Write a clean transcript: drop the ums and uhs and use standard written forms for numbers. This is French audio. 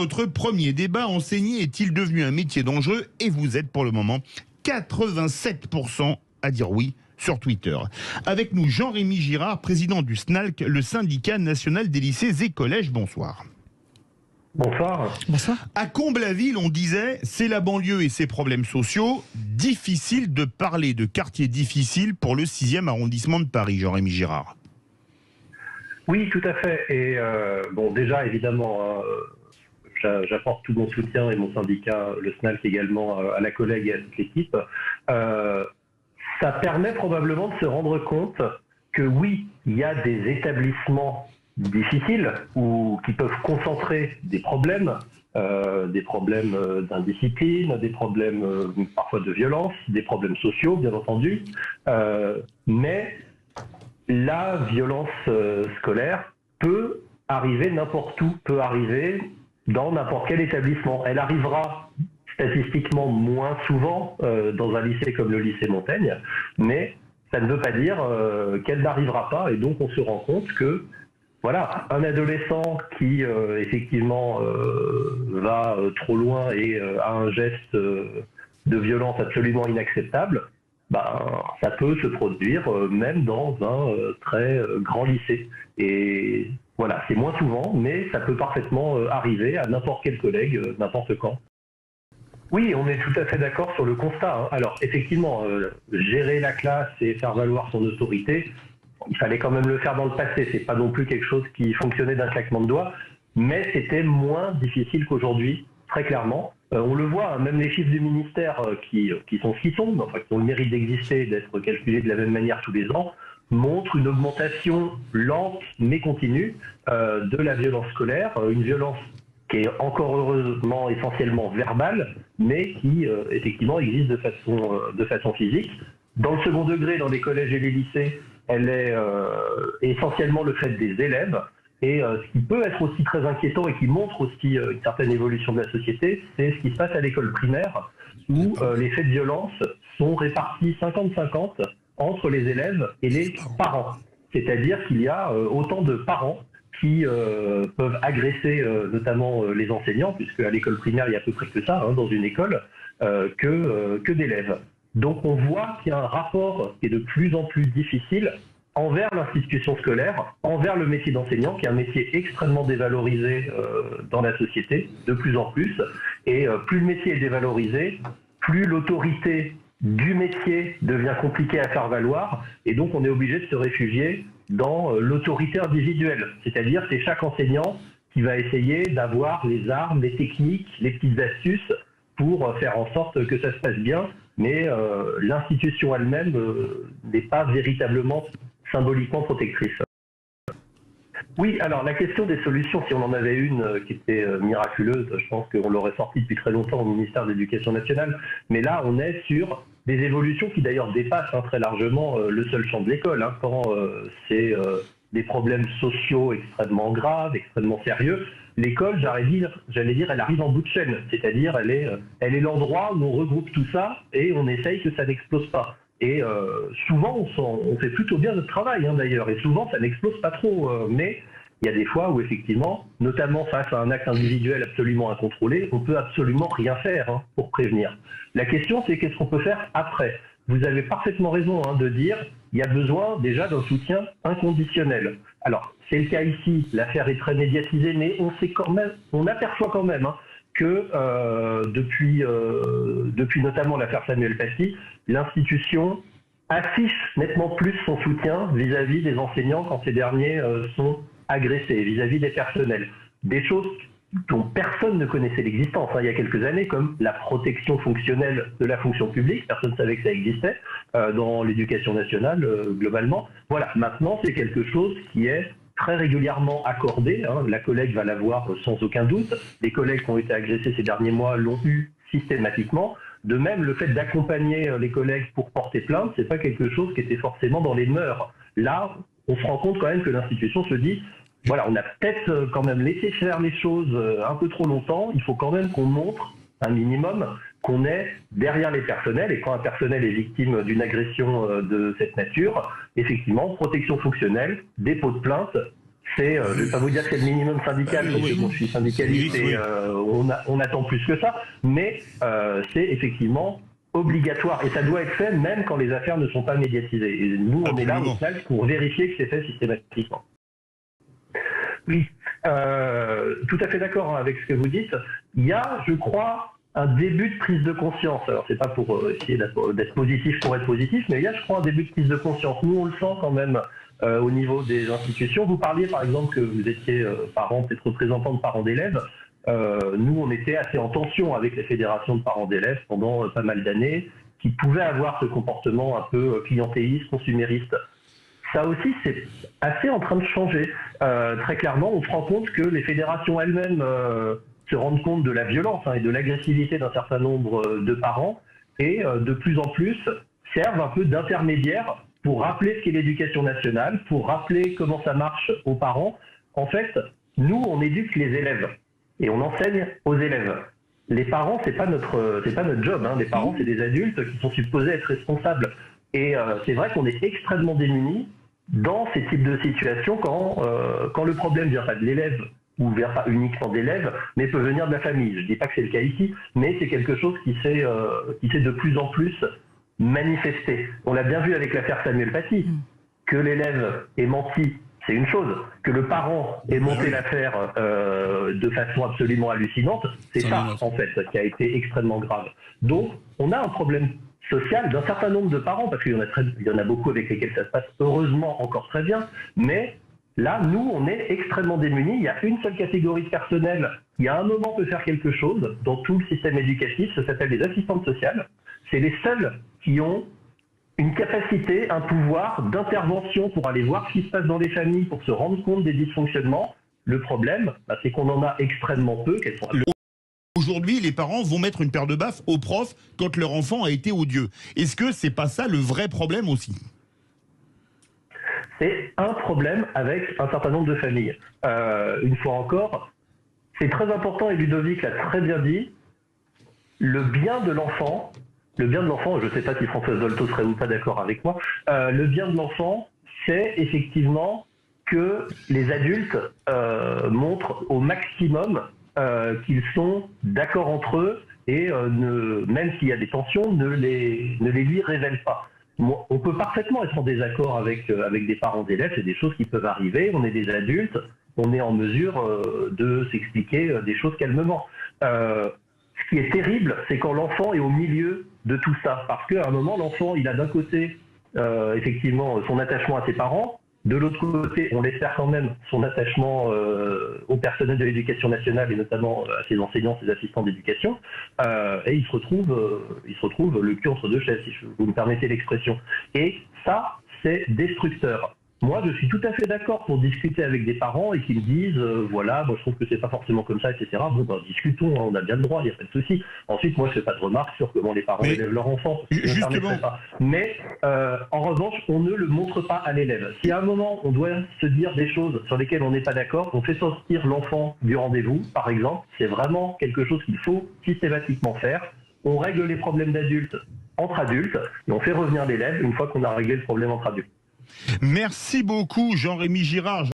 Notre premier débat, enseigner est-il devenu un métier dangereux? Et vous êtes pour le moment 87% à dire oui sur Twitter. Avec nous, Jean-Rémy Girard, président du SNALC, le syndicat national des lycées et collèges. Bonsoir. Bonsoir. Bonsoir. À Comble-la-Ville, on disait, c'est la banlieue et ses problèmes sociaux. Difficile de parler de quartier difficile pour le 6e arrondissement de Paris, Jean-Rémy Girard. Oui, tout à fait. Et bon, déjà, évidemment, j'apporte tout mon soutien et mon syndicat, le SNALC également, à la collègue et à toute l'équipe. Ça permet probablement de se rendre compte que oui, il y a des établissements difficiles ou qui peuvent concentrer des problèmes d'indiscipline, des problèmes parfois de violence, des problèmes sociaux, bien entendu. Mais la violence scolaire peut arriver n'importe où, peut arriver dans n'importe quel établissement. Elle arrivera statistiquement moins souvent dans un lycée comme le lycée Montaigne, mais ça ne veut pas dire qu'elle n'arrivera pas, et donc on se rend compte que voilà, un adolescent qui effectivement va trop loin et a un geste de violence absolument inacceptable, ça peut se produire même dans un très grand lycée. Et voilà, c'est moins souvent, mais ça peut parfaitement arriver à n'importe quel collègue, n'importe quand. Oui, on est tout à fait d'accord sur le constat. Alors, effectivement, gérer la classe et faire valoir son autorité, il fallait quand même le faire dans le passé. C'est pas non plus quelque chose qui fonctionnait d'un claquement de doigts, mais c'était moins difficile qu'aujourd'hui, très clairement. On le voit, même les chiffres du ministère qui sont ce qu'ils sont, enfin, qui ont le mérite d'exister, d'être calculés de la même manière tous les ans, montrent une augmentation lente mais continue de la violence scolaire, une violence qui est encore heureusement essentiellement verbale, mais qui effectivement existe de façon physique. Dans le second degré, dans les collèges et les lycées, elle est essentiellement le fait des élèves. Et ce qui peut être aussi très inquiétant et qui montre aussi une certaine évolution de la société, c'est ce qui se passe à l'école primaire, où les faits de violence sont répartis 50-50 entre les élèves et les parents. C'est-à-dire qu'il y a autant de parents qui peuvent agresser notamment les enseignants, puisque à l'école primaire, il y a à peu près que ça, dans une école, que d'élèves. Donc on voit qu'il y a un rapport qui est de plus en plus difficile envers l'institution scolaire, envers le métier d'enseignant, qui est un métier extrêmement dévalorisé dans la société, de plus en plus. Et plus le métier est dévalorisé, plus l'autorité du métier devient compliquée à faire valoir, et donc on est obligé de se réfugier dans l'autorité individuelle. C'est-à-dire c'est chaque enseignant qui va essayer d'avoir les armes, les techniques, les petites astuces pour faire en sorte que ça se passe bien, mais l'institution elle-même n'est pas véritablement symboliquement protectrice. Oui, alors la question des solutions, si on en avait une qui était miraculeuse, je pense qu'on l'aurait sortie depuis très longtemps au ministère de l'Éducation nationale, mais là on est sur des évolutions qui d'ailleurs dépassent très largement le seul champ de l'école, quand c'est des problèmes sociaux extrêmement graves, extrêmement sérieux. L'école, j'allais dire, elle arrive en bout de chaîne, c'est-à-dire elle est l'endroit où on regroupe tout ça et on essaye que ça n'explose pas. Et souvent, on fait plutôt bien notre travail d'ailleurs, et souvent ça n'explose pas trop, mais il y a des fois où effectivement, notamment face à un acte individuel absolument incontrôlé, on peut absolument rien faire pour prévenir. La question, c'est qu'est-ce qu'on peut faire après? Vous avez parfaitement raison de dire il y a besoin déjà d'un soutien inconditionnel. Alors, c'est le cas ici, l'affaire est très médiatisée, mais on aperçoit quand même que depuis notamment l'affaire Samuel Paty, l'institution affiche nettement plus son soutien vis-à-vis des enseignants quand ces derniers sont agressés, vis-à-vis des personnels. Des choses dont personne ne connaissait l'existence il y a quelques années, comme la protection fonctionnelle de la fonction publique. Personne ne savait que ça existait dans l'éducation nationale globalement. Voilà, maintenant c'est quelque chose qui est très régulièrement accordé. La collègue va l'avoir sans aucun doute. Les collègues qui ont été agressés ces derniers mois l'ont eu systématiquement. De même, le fait d'accompagner les collègues pour porter plainte, c'est pas quelque chose qui était forcément dans les mœurs. Là, on se rend compte quand même que l'institution se dit voilà, on a peut-être quand même laissé faire les choses un peu trop longtemps. Il faut quand même qu'on montre un minimum qu'on est derrière les personnels. Et quand un personnel est victime d'une agression de cette nature, effectivement, protection fonctionnelle, dépôt de plainte, C'est, je ne vais pas vous dire que c'est le minimum syndical, parce que bon, je suis syndicaliste et on attend plus que ça, mais c'est effectivement obligatoire et ça doit être fait même quand les affaires ne sont pas médiatisées. Et nous, on est là au SNALC pour vérifier que c'est fait systématiquement. Oui, tout à fait d'accord avec ce que vous dites. Il y a, je crois, un début de prise de conscience. Alors, c'est pas pour essayer d'être positif pour être positif, mais il y a, je crois, un début de prise de conscience. Nous, on le sent quand même au niveau des institutions. Vous parliez, par exemple, que vous étiez parent, peut-être représentant de parents d'élèves. Nous, on était assez en tension avec les fédérations de parents d'élèves pendant pas mal d'années, qui pouvaient avoir ce comportement un peu clientéliste, consumériste. Ça aussi, c'est assez en train de changer. Très clairement, on se rend compte que les fédérations elles-mêmes se rendent compte de la violence et de l'agressivité d'un certain nombre de parents et de plus en plus servent un peu d'intermédiaire pour rappeler ce qu'est l'éducation nationale, pour rappeler comment ça marche aux parents. En fait, nous, on éduque les élèves et on enseigne aux élèves. Les parents, c'est pas notre job. Les parents, c'est des adultes qui sont supposés être responsables. Et c'est vrai qu'on est extrêmement démunis dans ces types de situations quand le problème vient pas de l'élève ou vient pas uniquement d'élèves, mais peut venir de la famille. Je dis pas que c'est le cas ici, mais c'est quelque chose qui s'est de plus en plus manifesté. On l'a bien vu avec l'affaire Samuel Paty, que l'élève ait menti, c'est une chose. Que le parent ait monté l'affaire de façon absolument hallucinante, c'est ça, en fait, qui a été extrêmement grave. Donc, on a un problème social d'un certain nombre de parents, parce qu'il y en a beaucoup avec lesquels ça se passe heureusement encore très bien, mais là, nous, on est extrêmement démunis. Il y a une seule catégorie de personnel qui, à un moment, peut faire quelque chose dans tout le système éducatif, ça s'appelle les assistantes sociales. C'est les seuls qui ont une capacité, un pouvoir d'intervention pour aller voir ce qui se passe dans les familles, pour se rendre compte des dysfonctionnements. Le problème, c'est qu'on en a extrêmement peu. Aujourd'hui, les parents vont mettre une paire de baffes aux profs quand leur enfant a été odieux. Est-ce que c'est pas ça le vrai problème aussi ? C'est un problème avec un certain nombre de familles. Une fois encore, c'est très important, et Ludovic l'a très bien dit, le bien de l'enfant, je ne sais pas si Françoise Dolto serait ou pas d'accord avec moi, le bien de l'enfant, c'est effectivement que les adultes montrent au maximum qu'ils sont d'accord entre eux et même s'il y a des tensions, ne les lui révèlent pas. On peut parfaitement être en désaccord avec des parents d'élèves, c'est des choses qui peuvent arriver, on est des adultes, on est en mesure de s'expliquer des choses calmement. Ce qui est terrible, c'est quand l'enfant est au milieu de tout ça, parce qu'à un moment, l'enfant, il a d'un côté, effectivement, son attachement à ses parents, de l'autre côté, on l'espère quand même, son attachement au personnel de l'éducation nationale et notamment à ses enseignants, ses assistants d'éducation, et il se retrouve le cul entre deux chaises, si vous me permettez l'expression. Et ça, c'est destructeur. Moi, je suis tout à fait d'accord pour discuter avec des parents et qu'ils disent, voilà, moi je trouve que c'est pas forcément comme ça, etc. Bon, ben, discutons, on a bien le droit, il n'y a pas de souci. Ensuite, moi, je fais pas de remarques sur comment les parents élèvent leur enfant. Justement. Mais, en revanche, on ne le montre pas à l'élève. Si à un moment, on doit se dire des choses sur lesquelles on n'est pas d'accord, on fait sortir l'enfant du rendez-vous, par exemple. C'est vraiment quelque chose qu'il faut systématiquement faire. On règle les problèmes d'adultes entre adultes et on fait revenir l'élève une fois qu'on a réglé le problème entre adultes. Merci beaucoup, Jean-Rémy Girard.